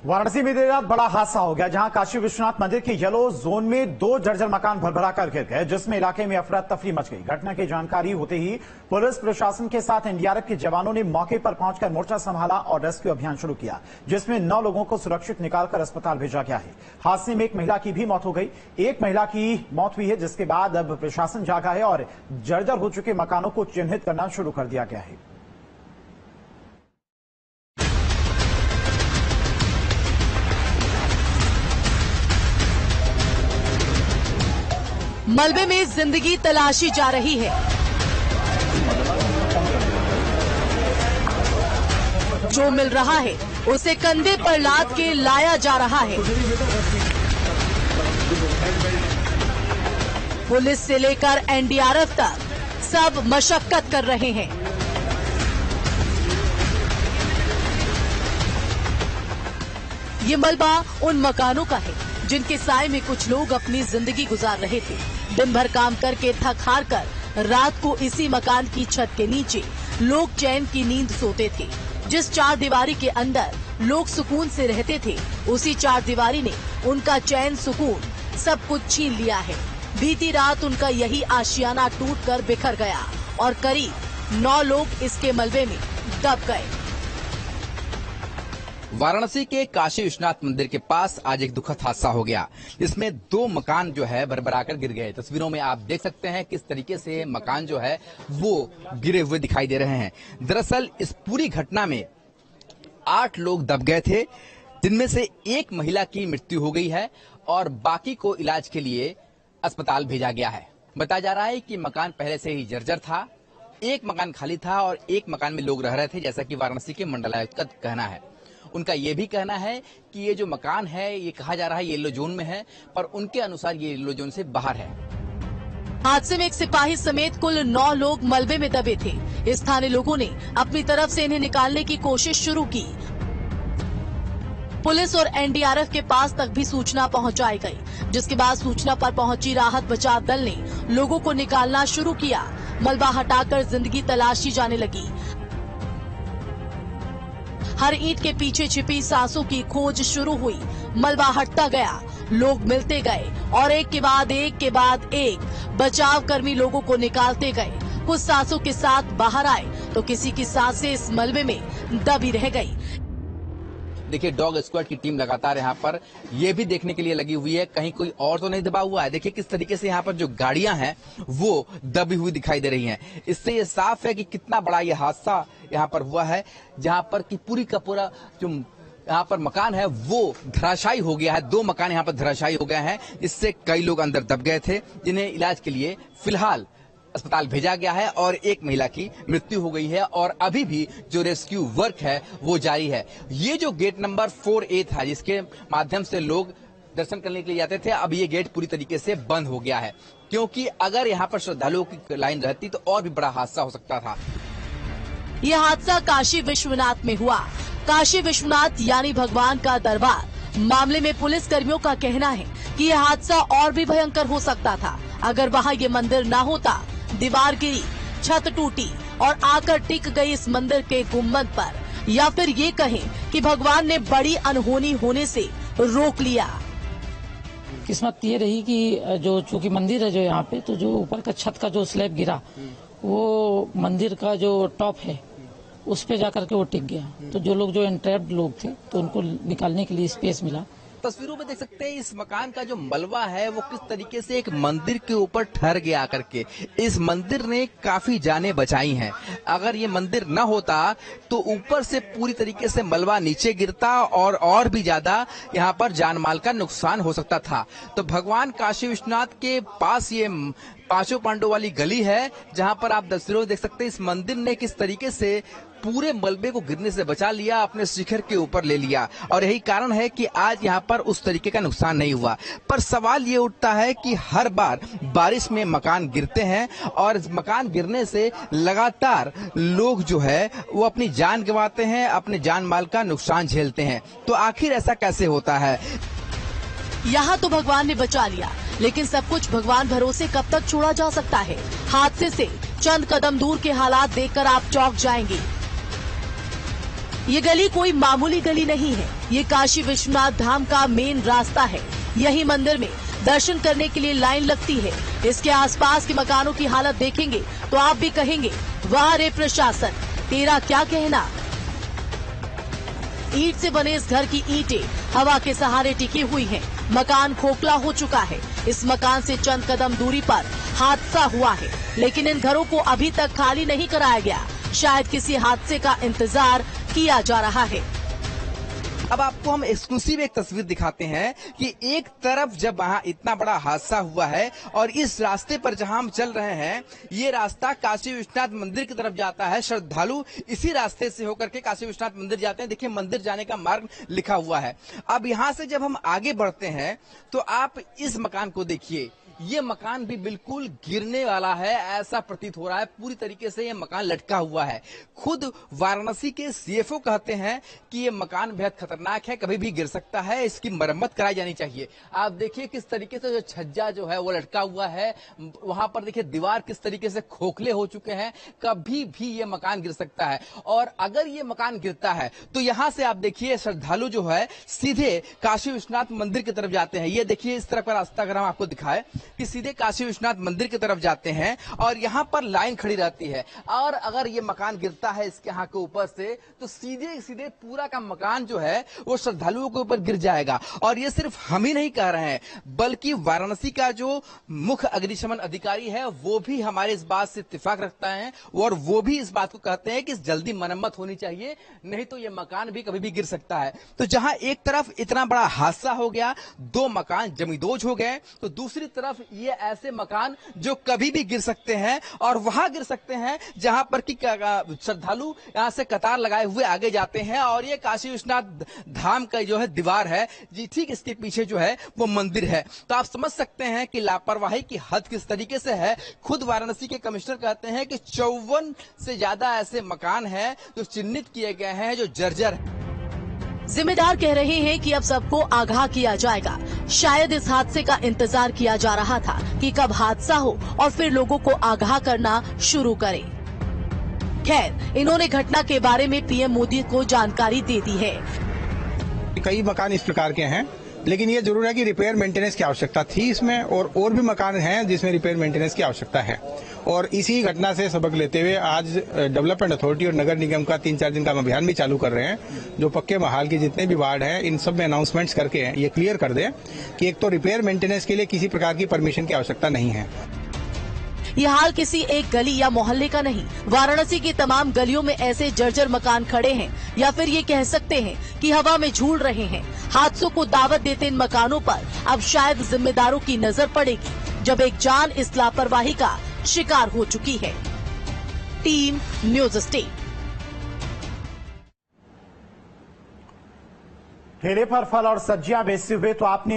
वाराणसी में देर रात बड़ा हादसा हो गया, जहां काशी विश्वनाथ मंदिर के येलो जोन में 2 जर्जर मकान भरभरा कर गिर गए, जिसमें इलाके में अफरा तफरी मच गई। घटना की जानकारी होते ही पुलिस प्रशासन के साथ एनडीआरएफ के जवानों ने मौके पर पहुंचकर मोर्चा संभाला और रेस्क्यू अभियान शुरू किया, जिसमें 9 लोगों को सुरक्षित निकालकर अस्पताल भेजा गया है। हादसे में एक महिला की भी मौत हो गई। एक महिला की मौत हुई है, जिसके बाद अब प्रशासन जागा है और जर्जर हो चुके मकानों को चिन्हित करना शुरू कर दिया गया है। मलबे में जिंदगी तलाशी जा रही है। जो मिल रहा है उसे कंधे पर लाद के लाया जा रहा है। पुलिस से लेकर एनडीआरएफ तक सब मशक्कत कर रहे हैं। ये मलबा उन मकानों का है जिनके साए में कुछ लोग अपनी जिंदगी गुजार रहे थे। दिन भर काम करके थक हार कर रात को इसी मकान की छत के नीचे लोग चैन की नींद सोते थे। जिस चार दीवारी के अंदर लोग सुकून से रहते थे, उसी चार दीवारी ने उनका चैन सुकून सब कुछ छीन लिया है। बीती रात उनका यही आशियाना टूटकर बिखर गया और करीब 9 लोग इसके मलबे में दब गए। वाराणसी के काशी विश्वनाथ मंदिर के पास आज एक दुखद हादसा हो गया, जिसमें 2 मकान जो है भरभराकर गिर गए। तस्वीरों में आप देख सकते हैं किस तरीके से मकान जो है वो गिरे हुए दिखाई दे रहे हैं। दरअसल इस पूरी घटना में 8 लोग दब गए थे, जिनमें से एक महिला की मृत्यु हो गई है और बाकी को इलाज के लिए अस्पताल भेजा गया है। बताया जा रहा है कि मकान पहले से ही जर्जर था, एक मकान खाली था और एक मकान में लोग रह रहे थे, जैसा कि वाराणसी के मंडलायुक्त का कहना है। उनका ये भी कहना है कि ये जो मकान है ये कहा जा रहा है येलो जोन में है, पर उनके अनुसार ये येलो जोन से बाहर है। हादसे में एक सिपाही समेत कुल 9 लोग मलबे में दबे थे। स्थानीय लोगों ने अपनी तरफ से इन्हें निकालने की कोशिश शुरू की। पुलिस और एनडीआरएफ के पास तक भी सूचना पहुंचाई गई, जिसके बाद सूचना पर पहुंची राहत बचाव दल ने लोगों को निकालना शुरू किया। मलबा हटाकर जिंदगी तलाशी जाने लगी। हर ईंट के पीछे छिपी सांसों की खोज शुरू हुई। मलबा हटता गया, लोग मिलते गए और एक के बाद एक बचाव कर्मी लोगों को निकालते गए। कुछ सांसों के साथ बाहर आए तो किसी की सांसें इस मलबे में दबी रह गई। देखिए, डॉग स्क्वाड की टीम लगातार यहाँ पर ये भी देखने के लिए लगी हुई है कहीं कोई और तो नहीं दबा हुआ है। देखिए किस तरीके से यहाँ पर जो गाड़ियां हैं वो दबी हुई दिखाई दे रही हैं। इससे ये साफ है कि कितना बड़ा ये हादसा यहाँ पर हुआ है, जहाँ पर कि पूरी का पूरा जो यहाँ पर मकान है वो धराशायी हो गया है। 2 मकान यहाँ पर धराशायी हो गए हैं, जिससे कई लोग अंदर दब गए थे, जिन्हें इलाज के लिए फिलहाल अस्पताल भेजा गया है और एक महिला की मृत्यु हो गई है और अभी भी जो रेस्क्यू वर्क है वो जारी है। ये जो गेट नंबर 4A था, जिसके माध्यम से लोग दर्शन करने के लिए जाते थे, अब ये गेट पूरी तरीके से बंद हो गया है, क्योंकि अगर यहाँ पर श्रद्धालुओं की लाइन रहती तो और भी बड़ा हादसा हो सकता था। यह हादसा काशी विश्वनाथ में हुआ। काशी विश्वनाथ यानी भगवान का दरबार मामले में पुलिस कर्मियों का कहना है कि यह हादसा और भी भयंकर हो सकता था। अगर वहाँ ये मंदिर ना होता, दीवार गिरी, छत टूटी और आकर टिक गई इस मंदिर के गुम्बद पर, या फिर ये कहें कि भगवान ने बड़ी अनहोनी होने से रोक लिया। किस्मत ये रही कि जो चूंकि मंदिर है जो यहाँ पे, तो जो ऊपर का छत का जो स्लैब गिरा वो मंदिर का जो टॉप है उस पे जाकर के वो टिक गया। तो जो लोग जो एंट्रैप्ड लोग थे तो उनको निकालने के लिए स्पेस मिला। तस्वीरों में देख सकते हैं इस मकान का जो मलबा है वो किस तरीके से एक मंदिर के ऊपर ठहर गया करके। इस मंदिर ने काफी जानें बचाई हैं। अगर ये मंदिर न होता तो ऊपर से पूरी तरीके से मलबा नीचे गिरता और भी ज्यादा यहाँ पर जान माल का नुकसान हो सकता था। तो भगवान काशी विश्वनाथ के पास ये 5 पांडव वाली गली है, जहाँ पर आप तस्वीरों में देख सकते हैं इस मंदिर ने किस तरीके से पूरे मलबे को गिरने से बचा लिया, अपने शिखर के ऊपर ले लिया और यही कारण है कि आज यहाँ पर उस तरीके का नुकसान नहीं हुआ। पर सवाल ये उठता है कि हर बार बारिश में मकान गिरते हैं और इस मकान गिरने से लगातार लोग जो है वो अपनी जान गंवाते हैं, अपने जान माल का नुकसान झेलते हैं। तो आखिर ऐसा कैसे होता है? यहाँ तो भगवान ने बचा लिया, लेकिन सब कुछ भगवान भरोसे कब तक छोड़ा जा सकता है? हादसे से चंद कदम दूर के हालात देखकर आप चौंक जाएंगे। ये गली कोई मामूली गली नहीं है, ये काशी विश्वनाथ धाम का मेन रास्ता है। यही मंदिर में दर्शन करने के लिए लाइन लगती है। इसके आसपास के मकानों की हालत देखेंगे तो आप भी कहेंगे, वाह रे प्रशासन, तेरा क्या कहना। ईंट से बने इस घर की ईंटें हवा के सहारे टिकी हुई हैं। मकान खोखला हो चुका है। इस मकान से चंद कदम दूरी पर हादसा हुआ है, लेकिन इन घरों को अभी तक खाली नहीं कराया गया। शायद किसी हादसे का इंतजार किया जा रहा है। अब आपको हम एक्सक्लूसिव एक तस्वीर दिखाते हैं कि एक तरफ जब वहाँ इतना बड़ा हादसा हुआ है और इस रास्ते पर जहां हम चल रहे हैं, ये रास्ता काशी विश्वनाथ मंदिर की तरफ जाता है। श्रद्धालु इसी रास्ते से होकर के काशी विश्वनाथ मंदिर जाते हैं। देखिए, मंदिर जाने का मार्ग लिखा हुआ है। अब यहाँ से जब हम आगे बढ़ते हैं तो आप इस मकान को देखिए, ये मकान भी बिल्कुल गिरने वाला है, ऐसा प्रतीत हो रहा है। पूरी तरीके से ये मकान लटका हुआ है। खुद वाराणसी के सीएफओ कहते हैं कि ये मकान बेहद खतरनाक है, कभी भी गिर सकता है, इसकी मरम्मत कराई जानी चाहिए। आप देखिए किस तरीके से जो छज्जा जो है वो लटका हुआ है। वहां पर देखिए दीवार किस तरीके से खोखले हो चुके हैं, कभी भी ये मकान गिर सकता है। और अगर ये मकान गिरता है तो यहाँ से आप देखिए श्रद्धालु जो है सीधे काशी विश्वनाथ मंदिर की तरफ जाते हैं। ये देखिए इस तरफ का रास्ता अगर हम आपको दिखाए कि सीधे काशी विश्वनाथ मंदिर की तरफ जाते हैं और यहाँ पर लाइन खड़ी रहती है। और अगर ये मकान गिरता है इसके यहाँ के ऊपर से तो सीधे सीधे पूरा का मकान जो है वो श्रद्धालुओं के ऊपर गिर जाएगा। और ये सिर्फ हम ही नहीं कह रहे हैं, बल्कि वाराणसी का जो मुख्य अग्निशमन अधिकारी है वो भी हमारे इस बात से इत्तेफाक रखता है और वो भी इस बात को कहते हैं कि जल्दी मरम्मत होनी चाहिए, नहीं तो ये मकान भी कभी भी गिर सकता है। तो जहां एक तरफ इतना बड़ा हादसा हो गया, 2 मकान जमींदोज हो गए, तो दूसरी तरफ ये ऐसे मकान जो कभी भी गिर सकते हैं और वहां गिर सकते हैं जहां पर कि श्रद्धालु यहां से कतार लगाए हुए आगे जाते हैं। और ये काशी विश्वनाथ धाम का जो है दीवार है जी, ठीक इसके पीछे जो है वो मंदिर है। तो आप समझ सकते हैं कि लापरवाही की हद किस तरीके से है। खुद वाराणसी के कमिश्नर कहते हैं कि 54 से ज्यादा ऐसे मकान हैं जो चिन्हित किए गए हैं, जो जर्जर है। जिम्मेदार कह रहे हैं कि अब सबको आगाह किया जाएगा। शायद इस हादसे का इंतजार किया जा रहा था कि कब हादसा हो और फिर लोगों को आगाह करना शुरू करें। खैर, इन्होंने घटना के बारे में पीएम मोदी को जानकारी दे दी है। कई मकान इस प्रकार के हैं, लेकिन ये जरूर है कि रिपेयर मेंटेनेंस की आवश्यकता थी इसमें, और भी मकान हैं जिसमें रिपेयर मेंटेनेंस की आवश्यकता है। और इसी घटना से सबक लेते हुए आज डेवलपमेंट अथॉरिटी और नगर निगम का 3-4 दिन का हम अभियान भी चालू कर रहे हैं। जो पक्के महाल के जितने भी वार्ड हैं, इन सब में अनाउंसमेंट्स करके ये क्लियर कर दें कि एक तो रिपेयर मेंटेनेंस के लिए किसी प्रकार की परमिशन की आवश्यकता नहीं है। ये हाल किसी एक गली या मोहल्ले का नहीं, वाराणसी की तमाम गलियों में ऐसे जर्जर मकान खड़े हैं, या फिर ये कह सकते हैं कि हवा में झूल रहे हैं। हादसों को दावत देते इन मकानों पर अब शायद जिम्मेदारों की नजर पड़ेगी, जब एक जान इस लापरवाही का शिकार हो चुकी है। Team news state. ठेले पर फल और सब्जियां बेचते हुए तो आपने